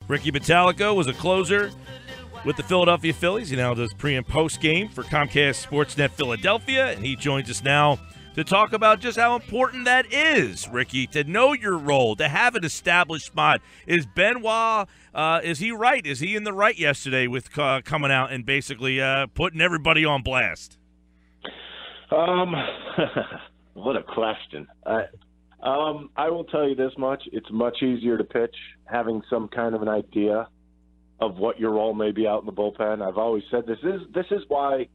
Ricky Bottalico was a closer with the Philadelphia Phillies. He now does pre- and post-game for Comcast Sportsnet Philadelphia, and he joins us now to talk about just how important that is, Ricky, to know your role, to have an established spot. Is Benoit, is he right? Is he in the right yesterday with coming out and basically putting everybody on blast? What a question. I will tell you this much. It's much easier to pitch having some kind of an idea of what your role may be out in the bullpen. I've always said this is why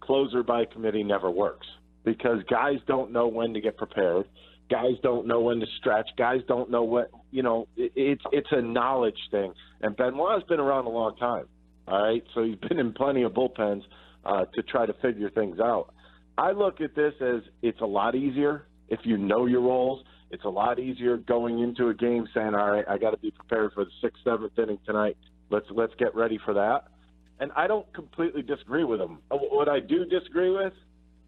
closer by committee never works, because guys don't know when to get prepared. Guys don't know when to stretch. Guys don't know what, it's a knowledge thing. And Benoit's been around a long time, all right? So he's been in plenty of bullpens to try to figure things out. I look at this as it's a lot easier if you know your roles. It's a lot easier going into a game saying, all right, I got to be prepared for the 6th, 7th inning tonight. Let's get ready for that. And I don't completely disagree with him. What I do disagree with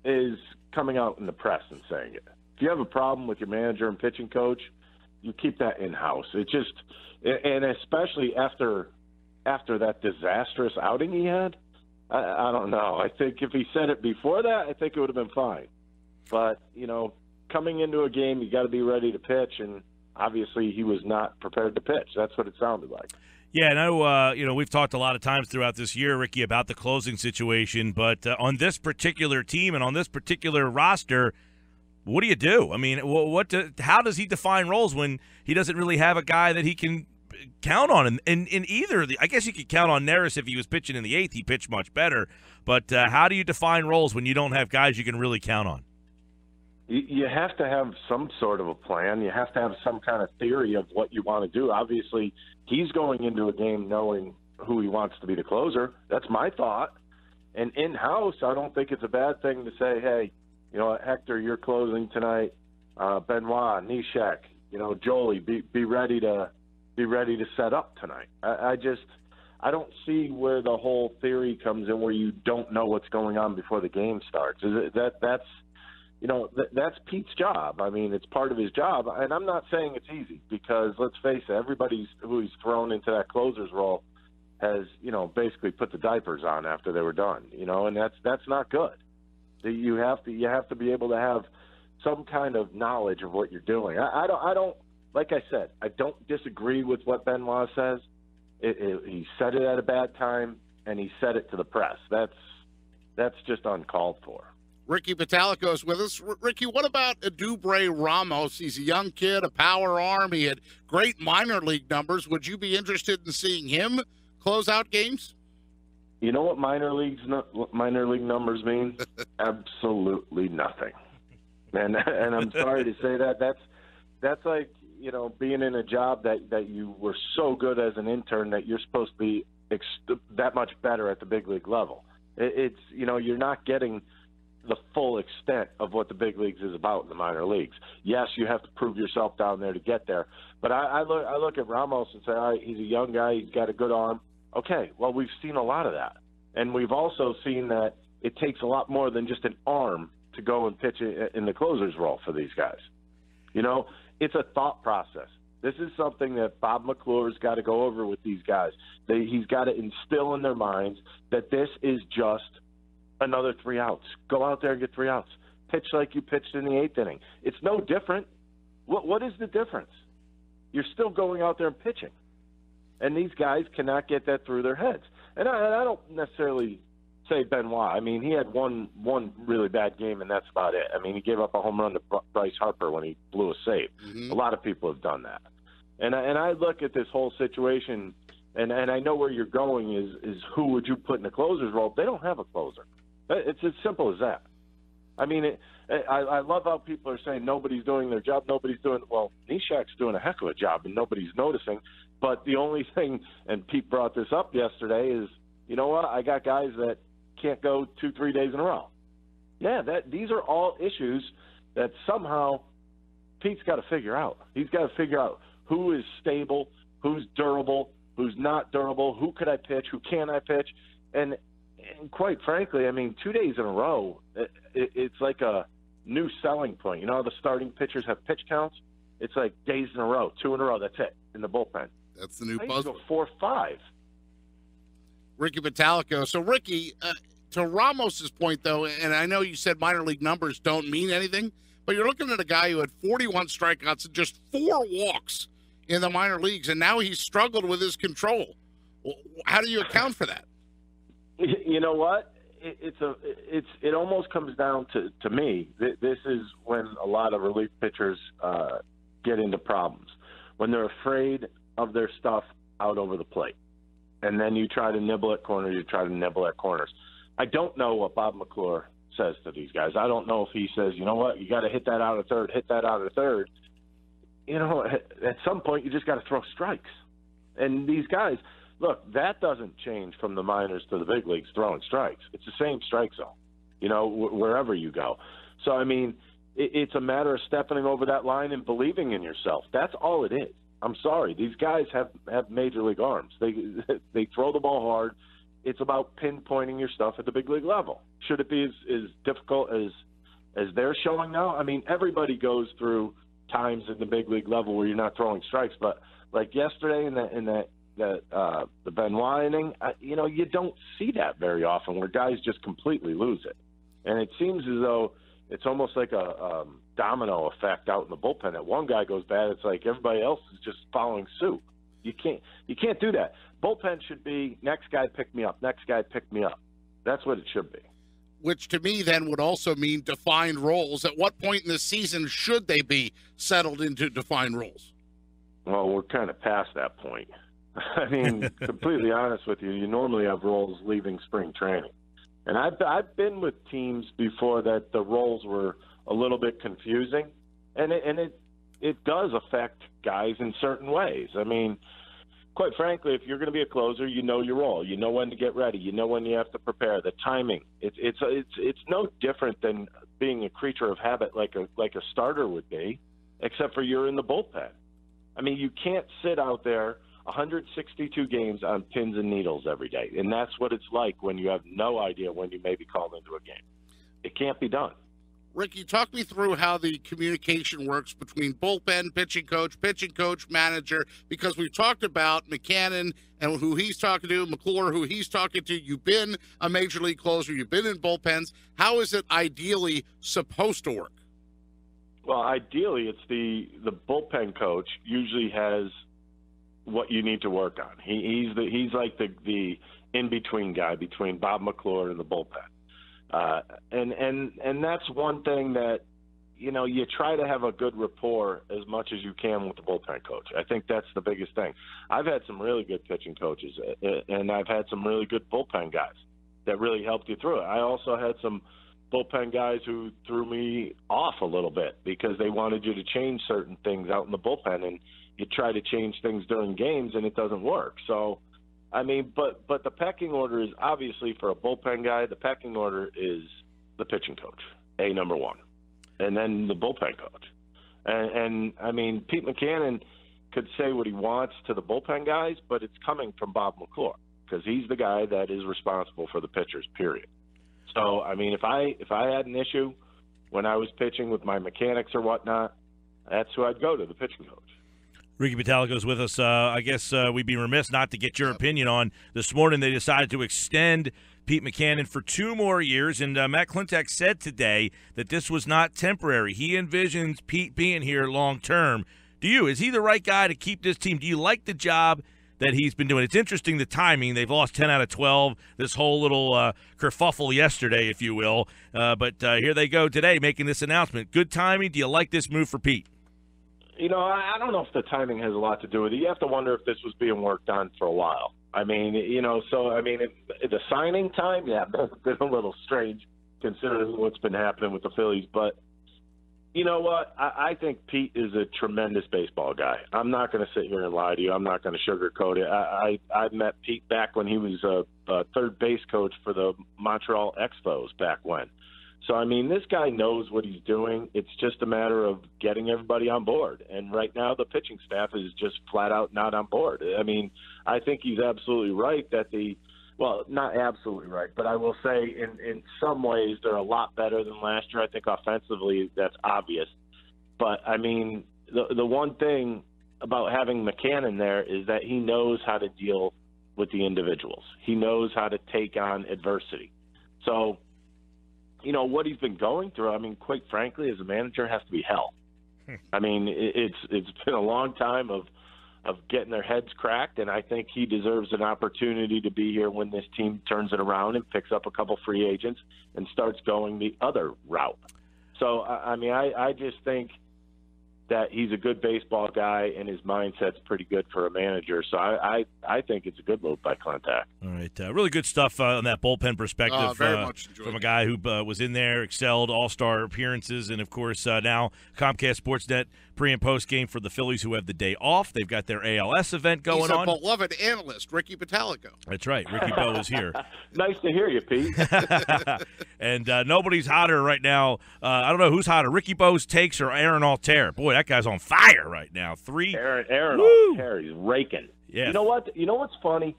is coming out in the press and saying it. If you have a problem with your manager and pitching coach, you keep that in-house. It just, and especially after that disastrous outing he had, I don't know. I think if he said it before that, I think it would have been fine. But, coming into a game, you got to be ready to pitch, and obviously he was not prepared to pitch. That's what it sounded like. Yeah, and I know, we've talked a lot of times throughout this year, Ricky, about the closing situation, but on this particular team and on this particular roster, what do you do? I mean, how does he define roles when he doesn't really have a guy that he can count on? In either, I guess you could count on Neris if he was pitching in the 8th. He pitched much better. But how do you define roles when you don't have guys you can really count on? You have to have some sort of a plan. You have to have some kind of theory of what you want to do. Obviously, he's going into a game knowing who he wants to be the closer. That's my thought. And in-house, I don't think it's a bad thing to say, hey, Hector, you're closing tonight. Benoit, Nishek, Jolie, be ready to set up tonight. I don't see where the whole theory comes in where you don't know what's going on before the game starts. That's Pete's job. I mean, it's part of his job. And I'm not saying it's easy because, let's face it, everybody who he's thrown into that closer's role has, basically put the diapers on after they were done, and that's not good. You have to be able to have some kind of knowledge of what you're doing. I don't, like I said, I don't disagree with what Benoit says. He said it at a bad time, and he said it to the press. That's just uncalled for. Ricky Bottalico is with us. Ricky, what about Adubre Ramos? He's a young kid, a power arm. He had great minor league numbers. Would you be interested in seeing him close out games? You know what minor league numbers mean? Absolutely nothing. And I'm sorry to say that. That's like, being in a job that you were so good as an intern that you're supposed to be that much better at the big league level. It's you're not getting the full extent of what the big leagues is about in the minor leagues. Yes, you have to prove yourself down there to get there. But I look at Ramos and say, all right, he's a young guy. He's got a good arm. Okay, well, we've seen a lot of that. And we've also seen that it takes a lot more than just an arm to go and pitch in the closer's role for these guys. It's a thought process. This is something that Bob McClure's got to go over with these guys. He's got to instill in their minds that this is just another 3 outs. Go out there and get 3 outs. Pitch like you pitched in the 8th inning. It's no different. What is the difference? You're still going out there and pitching. And these guys cannot get that through their heads. And I don't necessarily say Benoit. I mean, he had one really bad game, and that's about it. I mean, he gave up a home run to Bryce Harper when he blew a save. Mm-hmm. A lot of people have done that. And I look at this whole situation, and I know where you're going is who would you put in the closer's role? They don't have a closer. It's as simple as that. I mean, I love how people are saying nobody's doing their job. Well, Nishek's doing a heck of a job, and nobody's noticing. But the only thing, and Pete brought this up yesterday, is, you know what, I got guys that can't go 2-3 days in a row. Yeah, these are all issues that somehow Pete's got to figure out. He's got to figure out who is stable, who's durable, who's not durable, who could I pitch, who can't I pitch. And quite frankly, I mean, 2 days in a row, it's like a new selling point. You know how the starting pitchers have pitch counts? It's like days in a row, 2 in a row, that's it, in the bullpen. That's the new I used to buzzword. go 4-5. Ricky Bottalico. So, Ricky, to Ramos's point, though, and I know you said minor league numbers don't mean anything, but you're looking at a guy who had 41 strikeouts and just 4 walks in the minor leagues, and now he's struggled with his control. How do you account for that? You know what? It almost comes down to me. This is when a lot of relief pitchers get into problems, when they're afraid of their stuff out over the plate. And then you try to nibble at corners, I don't know what Bob McClure says to these guys. I don't know if he says, you know what, you got to hit that out of third. You know, at some point you just got to throw strikes. And these guys, look, that doesn't change from the minors to the big leagues throwing strikes. It's the same strike zone, you know, wherever you go. So, I mean, it's a matter of stepping over that line and believing in yourself. That's all it is. I'm sorry. These guys have major league arms. They throw the ball hard. It's about pinpointing your stuff at the big league level. Should it be as difficult as they're showing now? I mean, everybody goes through times at the big league level where you're not throwing strikes. But like yesterday in the Benoit inning, you know, you don't see that very often where guys just completely lose it. And it seems as though it's almost like a domino effect out in the bullpen. That one guy goes bad, it's like everybody else is just following suit. You can't do that. Bullpen should be next guy pick me up, next guy pick me up. That's what it should be. Which to me then would also mean defined roles. At what point in the season should they be settled into defined roles? Well, we're kind of past that point. I mean, completely honest with you normally have roles leaving spring training. And I've been with teams before that the roles were a little bit confusing, and it does affect guys in certain ways. I mean, quite frankly, if you're going to be a closer, you know your role. You know when to get ready. You know when you have to prepare. The timing. It's no different than being a creature of habit like a starter would be, except for you're in the bullpen. I mean, you can't sit out there 162 games on pins and needles every day, and that's what it's like when you have no idea when you may be called into a game. It can't be done. Ricky, talk me through how the communication works between bullpen, pitching coach, manager, because we've talked about Mackanin and who he's talking to, McClure, who he's talking to. You've been a major league closer. You've been in bullpens. How is it ideally supposed to work? Well, ideally, it's the bullpen coach usually has what you need to work on. He's like the in-between guy between Bob McClure and the bullpen. And that's one thing that, you know, you try to have a good rapport as much as you can with the bullpen coach. I think that's the biggest thing. I've had some really good pitching coaches, and I've had some really good bullpen guys that really helped you through it. I also had some bullpen guys who threw me off a little bit because they wanted you to change certain things out in the bullpen, and you try to change things during games, and it doesn't work. So, I mean, but the pecking order is obviously for a bullpen guy, the pecking order is the pitching coach, number one, and then the bullpen coach. And I mean, Pete Mackanin could say what he wants to the bullpen guys, but it's coming from Bob McClure because he's the guy that is responsible for the pitchers, period. So, I mean, if I had an issue when I was pitching with my mechanics or whatnot, that's who I'd go to, the pitching coach. Ricky Bottalico is with us. I guess we'd be remiss not to get your opinion on this morning. They decided to extend Pete Mackanin for 2 more years, and Matt Klintak said today that this was not temporary. He envisions Pete being here long term. Do you? Is he the right guy to keep this team? Do you like the job that he's been doing? It's interesting, the timing. They've lost 10 out of 12, this whole little kerfuffle yesterday, if you will. But here they go today making this announcement. Good timing. Do you like this move for Pete? You know, I don't know if the timing has a lot to do with it. You have to wonder if this was being worked on for a while. I mean, you know, so, I mean, the signing time, yeah, that's been a little strange considering what's been happening with the Phillies. But you know what? I think Pete is a tremendous baseball guy. I'm not going to sit here and lie to you. I'm not going to sugarcoat it. I met Pete back when he was a third base coach for the Montreal Expos back when. So, I mean, this guy knows what he's doing. It's just a matter of getting everybody on board. And right now the pitching staff is just flat out not on board. I mean, I think he's absolutely right that well, not absolutely right, but I will say in some ways they're a lot better than last year. I think offensively that's obvious. But, I mean, the one thing about having Mackanin there is that he knows how to deal with the individuals. He knows how to take on adversity. So, you know, what he's been going through, I mean, quite frankly, as a manager, has to be hell. I mean, it's been a long time of getting their heads cracked, and I think he deserves an opportunity to be here when this team turns it around and picks up a couple free agents and starts going the other route. So, I mean, I just think that he's a good baseball guy, and his mindset's pretty good for a manager. So I think it's a good move by Clentac. All right. Really good stuff on that bullpen perspective very much from a guy who was in there, excelled, all-star appearances, and, of course, now Comcast Sportsnet pre- and post-game for the Phillies who have the day off. They've got their ALS event going on. He's a beloved analyst, Ricky Bottalico. That's right. Ricky Bo is here. Nice to hear you, Pete. And nobody's hotter right now. I don't know who's hotter, Ricky Bo's takes or Aaron Altair. Boy, that guy's on fire right now. Aaron Altair, he's raking. Yeah. You know what? You know what's funny?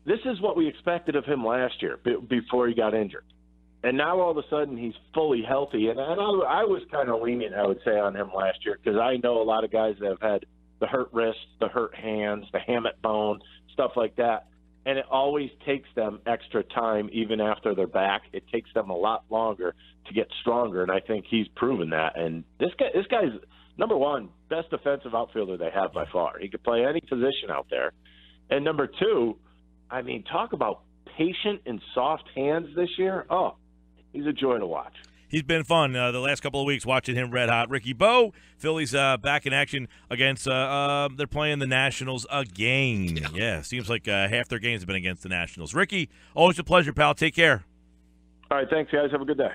This is what we expected of him last year before he got injured. And now all of a sudden he's fully healthy. And I was kind of lenient, I would say, on him last year because I know a lot of guys that have had the hurt wrists, the hurt hands, the hamate bone, stuff like that. And it always takes them extra time even after they're back. It takes them a lot longer to get stronger, and I think he's proven that. And this guy's, number one, best defensive outfielder they have by far. He could play any position out there. And number two, I mean, talk about patient and soft hands this year. Oh, he's a joy to watch. He's been fun the last couple of weeks watching him red hot. Ricky Bo, Phillies back in action against they're playing the Nationals again. Yeah, seems like half their games have been against the Nationals. Ricky, always a pleasure, pal. Take care. All right, thanks, guys. Have a good day.